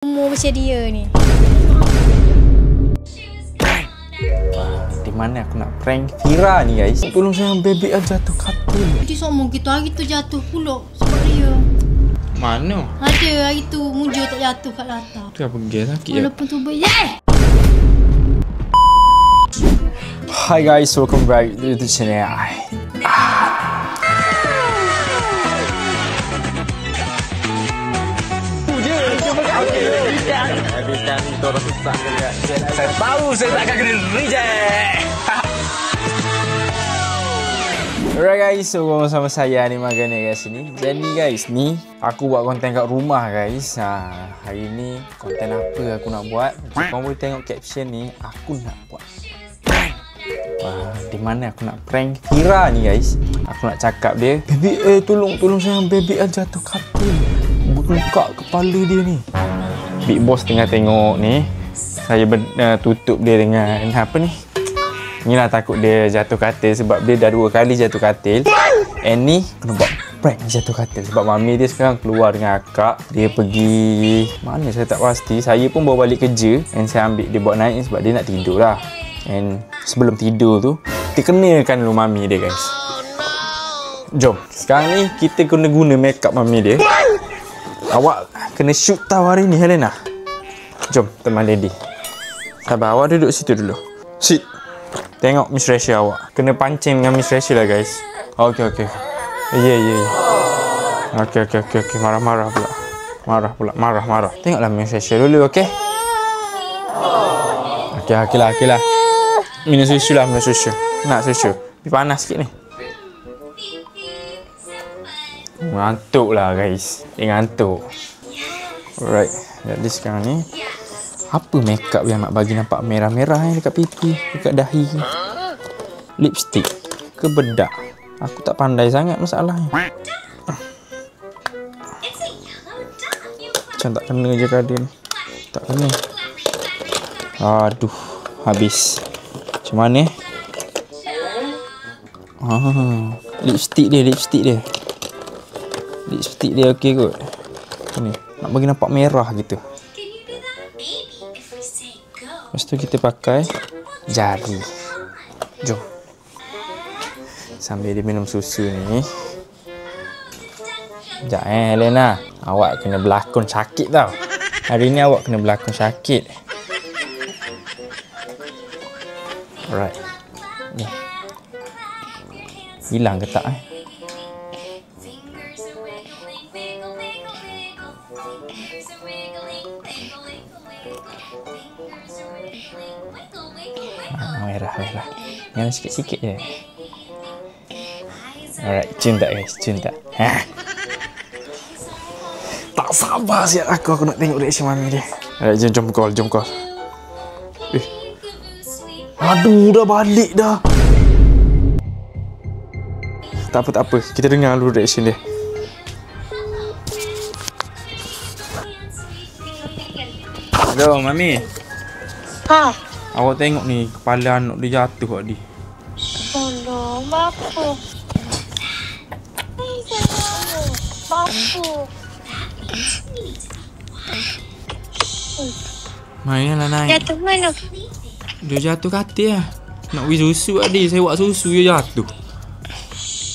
Umur macam dia ni. Di mana aku nak prank Fira ni guys. Tolong saya bebek aja jatuh katil. Dia sombong gitu hari tu jatuh pula sebab dia. Mana? Ada hari tu mujur tak jatuh kat latar. Tu apa pergi sakit ya? Walaupun tu Hi guys, welcome back to the channel. Habiskan itu orang susah kali. Saya tahu saya takkan kena reject. Alright guys, so sama saya ni makan guys ni. Jadi guys ni aku buat konten kat rumah guys. Hari ni konten apa aku nak buat? Kau boleh tengok caption ni, aku nak buat di mana aku nak prank Fira ni guys. Aku nak cakap dia, "Baby, tolong saya baby aja jatuh katil. Bengkak kepala dia ni." Big Boss tengah tengok ni. Saya tutup dia dengan apa ni? Inilah takut dia jatuh katil sebab dia dah 2 kali jatuh katil. And ni kena buat prank jatuh katil sebab mami dia sekarang keluar dengan akak. Dia pergi mana saya tak pasti. Saya pun bawa balik kerja and saya ambil dia buat naik sebab dia nak tidur lah. And sebelum tidur tu kita kenakan dulu mami dia guys. Jom sekarang ni kita guna make up mami dia. Awak kena shoot tau hari ni Helena. Jom teman lady. Sabar, awak duduk situ dulu. Sit. Tengok Miss Rachel awak. Kena pancing dengan Miss Rachel lah guys. Okey. Ya. Okey. Marah pula. Marah. Tengoklah Miss Rachel dulu, okey? Okey lah. Minum susu. Nak susu. Tapi panas sikit ni. Ngantuk lah guys. Dia ngantuk. Alright. Jadi sekarang ni apa makeup yang nak bagi nampak merah-merah ni dekat pipi, dekat dahi? Lipstick ke bedak? Aku tak pandai sangat masalahnya. Macam tak kena je kada ni. Tak kena. Aduh, habis. Macam mana? Lipstick dia. Lipstick dia okey kot. Ni, nak bagi nampak merah gitu. Lepas tu kita pakai jari. Jom. Sambil dia minum susu ni. Sekejap Helena. Awak kena berlakon sakit tau. Hari ni awak kena berlakon sakit. Alright. Ni. Hilang ke tak Merah sikit-sikit je. Alright, cinta guys, cinta. Tak sabar siap aku nak tengok reaction mami dia. Alright, jom call. Aduh, dah balik dah. Tak apa. Kita dengar dulu reaction dia. Hello, mami. Awak tengok ni, kepala anak dia jatuh tadi. Tolong, Bapu. Mainlah naik. Jatuh mana? Dia jatuh katil lah. Nak beri susu tadi, saya buat susu dia jatuh.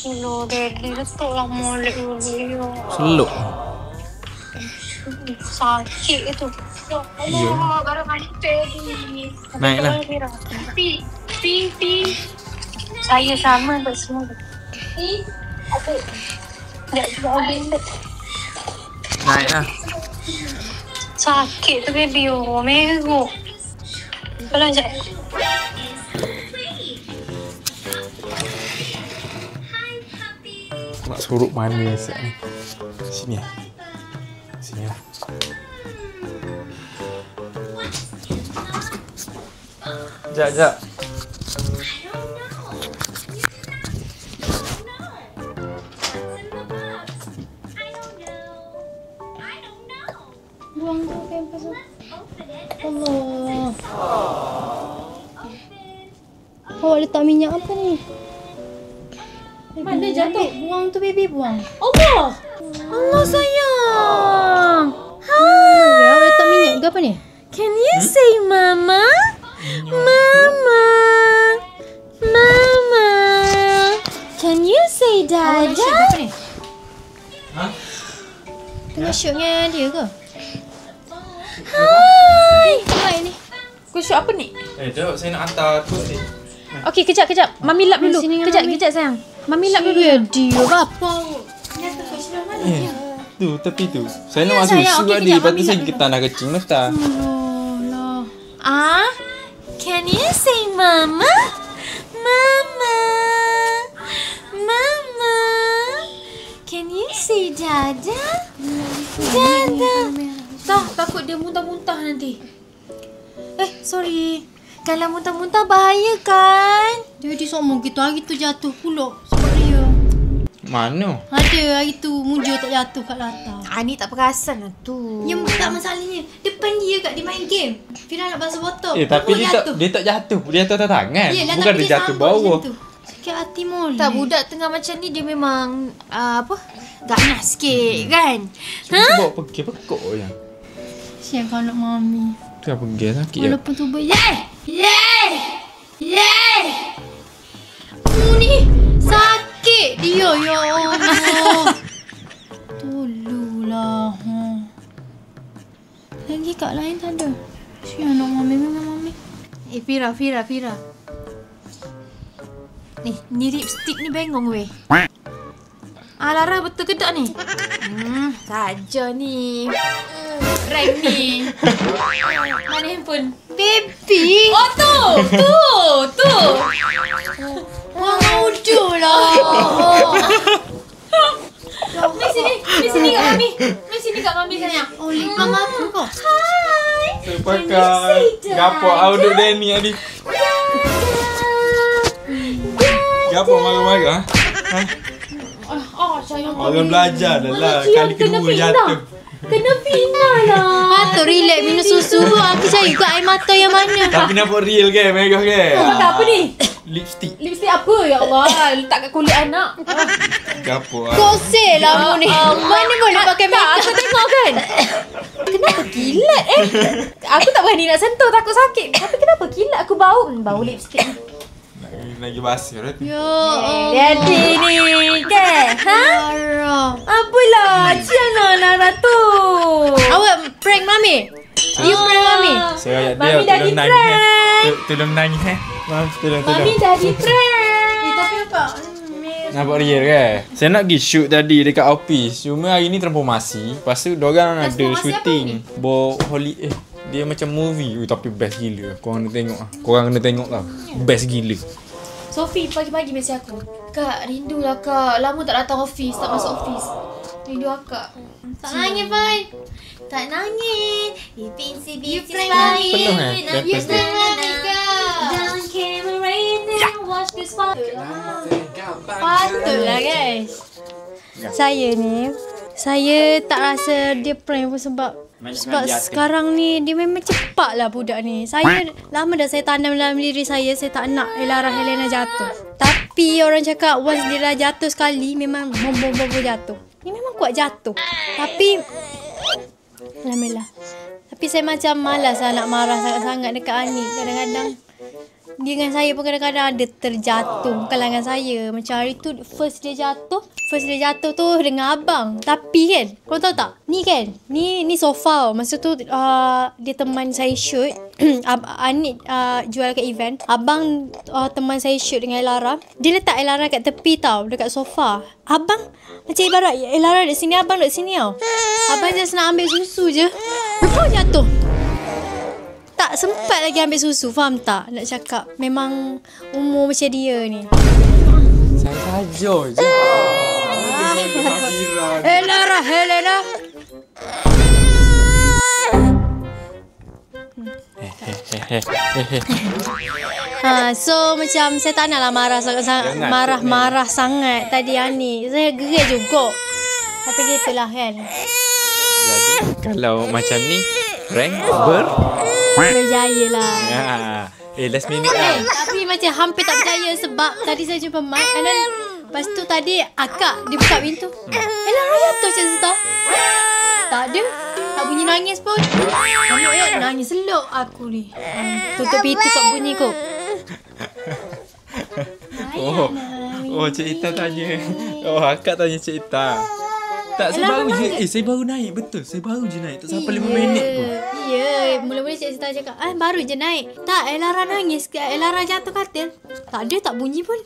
Tolong, Daddy. Letaklah molek dulu. Seluk. Sakit tu. Ya. Barang hantar ni. Naiklah. Pi. Saya sama buat semua. Apa? Tak juga ambil. Naiklah. Sakit tu baby. Merah. Kalau sekejap. Nak suruh mana siap ni. Sini lah. Sekejap. Buang tu pampers. Allah. Awak letak minyak apa ni? Mana jatuh? Buang tu baby, buang. Allah sayang. Hai. Ya, letak minyak ni? Can you say mama? Mama. Mama. Can you say Awak nak shoot dada? apa ni? Tengah shoot dengan dia ke? Hai. Hai ni. Kau shoot apa ni? Jom saya nak hantar tu ni. Okey, kejap. Mami lap dulu. Sini dengan Kejap Mami. sayang. Mami lap dulu. Ya dia apa? Nyata kat sebelah mana dia? Tu, tepi tu. Saya nak masuk sayang. susu Okey, tadi. kejap, Lepas tu Mami saya nak pergi tanah kecing Nafta. Alah. Can you say mama? Mama. Mama. Can you say dada? Dada. Takut dia muntah-muntah nanti. Sorry. Kalau muntah-muntah bahaya kan? Jadi semua gitu hari tu jatuh pula sebab dia. Mana? Ada hari tu mujur tak jatuh kat latar. Ni tak perasan lah tu. Yang tak masalahnya depan dia kat dia main game. Fira nak basuh botol. Tapi dia tak jatuh. Dia jatuh atas tangan. Yelah, Bukan tapi dia jatuh sambut bawah. macam tu. Sakit hati mol. Tak, budak tengah macam ni dia memang ganas sikit kan? Cuma bawa pergi pekok je. Siap kalau nak mami. Tu apa pergi sakit je. Walaupun tu ni sakit dia ya Allah. Tolonglah. Lagi kat lain tak ada. Siap nak mami memang mami. Fira. Ni lipstick ni bengong weh. Lara betul ke tak ni? Saja ni. Rank ni. Mana handphone? Baby. Oh tu. Wang udah lah. Ni sini kat mami. Ni sini kat mami sayang. Oh, lipang aku kau. Hai. Saya pakai gapok auduk Danny tadi. Gapok marah-marah. Sayang Orang belajar dah lah. Kali kedua jatuh. Kena Fina lah. Patut relax minum susu. Aku cari kat air mata yang mana. Tapi nampak real ke? Megah ke? Pakai apa ni? Lipstick. Lipstick apa? Ya Allah. Letak kat kulit anak. Gapok Kosel lah mu ni. Mana boleh pakai makeup. Aku tengok kan. Kenapa kilat Aku tak berani nak sentuh. Takut sakit. Tapi kenapa kilat aku bau? Bau lipstick ni. Lagi basuh dah tu. Ya Allah. Daddy ni kan? Lara. Apalah. Ciana Lara tu. Awak prank mami? You prank mami? Saya ayat Mami dia dah di tolong nangis Tolong nangis tolong. Mami dah di prank. Tapi apa? Nampak real ke? Saya nak pergi shoot tadi dekat office. Cuma hari ni transformasi. Lepas tu diorang ada Transformasi shooting. Dia macam movie. Tapi best gila. Korang kena tengok lah. Korang kena tengok lah. Best gila. Sophie pagi-pagi mesej aku. Kak, rindulah kak. Lama tak datang office, tak masuk office. Rindu akak. Tak nangis Pai. Tak nangis. Ipin si You bitch prank is mami. Penuh fine. You prank mami ke? Down camera right now. Watch this fall. Patutlah guys. Saya tak rasa dia prank pun sebab sekarang ni dia memang cepat lah budak ni. Lama dah saya tanam dalam diri saya tak nak Lara Helena jatuh. Tapi orang cakap once dia dah jatuh sekali memang bom jatuh. Ni memang kuat jatuh. Tapi alhamdulillah. Tapi saya macam malas lah nak marah sangat-sangat dekat Ani. Kadang-kadang dia dengan saya pun kadang-kadang ada terjatuh. Bukanlah dengan saya. Macam hari tu first dia jatuh tu dengan abang. Tapi kan, korang tahu tak? Ni kan, ni sofa. Masa tu dia teman saya shoot. Anik jual kat event. Abang teman saya shoot dengan Elara. Dia letak Elara kat tepi tau, dekat sofa. Abang macam ibarat Elara duduk sini, abang duduk sini tau. Abang just nak ambil susu je. Lepas jatuh. Tak sempat lagi ambil susu, faham tak? Nak cakap memang umur macam dia ni. Saya saja je. Helena. So macam saya tak naklah marah sangat tadi Ani. Saya gerai juga. Tapi gitulah kan. Jadi kalau macam ni rank Berjaya lah. last minute lah. Tapi macam hampir tak percaya sebab tadi saya jumpa Mat and then lepas tu tadi akak dia buka pintu. Lara jatuh macam tu tak? Tak ada. Tak bunyi nangis pun. Kamu ayat nangis selok aku ni. Tutup pintu tak bunyi kok. Oh, Cik Ita tanya. Oh, akak tanya Cik Ita. Tak, saya baru je. Saya baru naik. Betul, saya baru je naik. Tak sampai 5 minit pun. Ya, mula-mula Cik Ita cakap, baru je naik. Tak, Elara nangis. Elara jatuh katil. Tak ada, tak bunyi pun.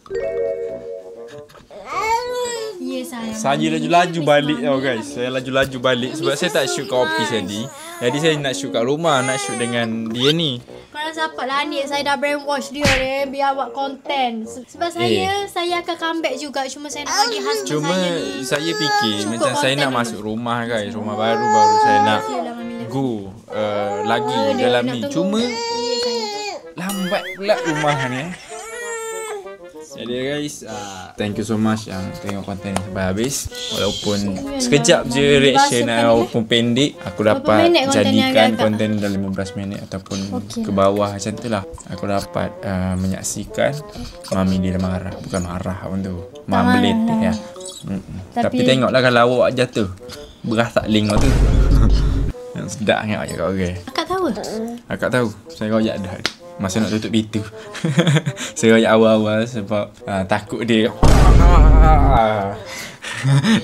Ya, sayang. Saya laju-laju balik tau guys. Saya laju-laju balik sebab saya tak shoot kat office tadi. Jadi saya nak shoot kat rumah, nak shoot dengan dia ni. Korang siapa lah ni, saya dah brainwash dia ni biar buat konten. Sebab saya akan comeback juga. Cuma saya nak bagi husband Cuma saya ni. saya fikir cukup macam saya nak dulu. masuk rumah guys. Rumah baru saya nak go lagi dalam ni. Cuma lambat pula rumah ni. Jadi guys, thank you so much yang tengok konten sampai habis. Walaupun sekejap je reaction walaupun pendek, aku dapat jadikan konten dalam 15 minit ataupun ke bawah macam tu lah. Aku dapat menyaksikan mami dia marah. Bukan marah pun tu, membeletik ya. Tapi tengoklah kalau awak jatuh, beras tak link tu. Yang sedap sangat kat orang. Akak tahu? Akak tahu. Saya royak dah. Masa nak tutup pintu. Saya royak awal-awal sebab takut dia.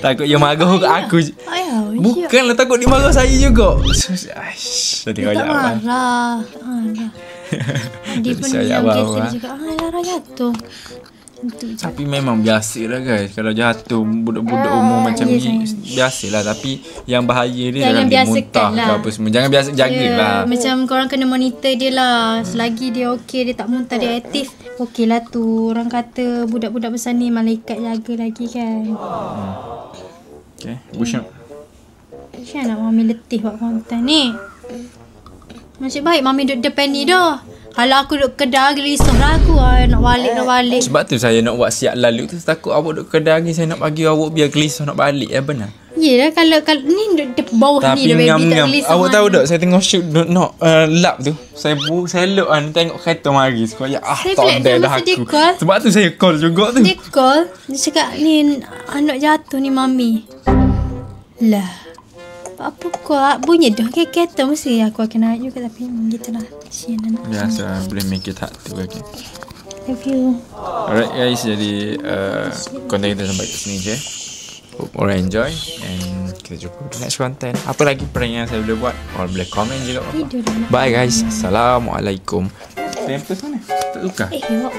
Takut dia marah kat aku. Bukanlah takut dia marah saya juga. Tadi royak awal. Tak marah. Dia pun diam dia cakap, Lara jatuh. Tapi memang biasa lah guys. Kalau jatuh budak-budak umur macam ni biasalah. Tapi yang bahaya dia jangan dia muntah lah. Apa semua. Jangan biasa jagalah. Macam korang kena monitor dia lah. Selagi dia okey, dia tak muntah, dia aktif, okey lah tu. Orang kata budak-budak besar ni malaikat jaga lagi kan. Okay, Busyak. Macam nak mami letih buat konten ni. Nasib baik mami duduk depan ni dah. Kalau aku duduk kedai lagi risau lah aku. Nak balik. Sebab tu saya nak buat siap lalu tu. Takut awak duduk kedai lagi. Saya nak bagi awak biar gelisah nak balik. Benar. Yelah kalau ni duduk bawah tapi ni dah baby tak gelisah. Awak tahu tak saya tengok shoot lap tu. Saya look tengok kereta mari. Sekali tak ada dah aku. Sebab tu saya call juga tu. Dia call. Dia cakap ni anak jatuh ni mami. Lah. Apa kau bunyi dah kereta mesti aku akan naik juga tapi gitulah. Kesian anak. Biasa boleh make it hard tu okay. Love you. Alright guys, jadi konten kita sampai ke sini je. Hope all enjoy and kita jumpa di next content. Apa lagi prank yang saya boleh buat? All boleh komen juga. Bye guys. Assalamualaikum. Tempat mana? Tak suka. Yuk.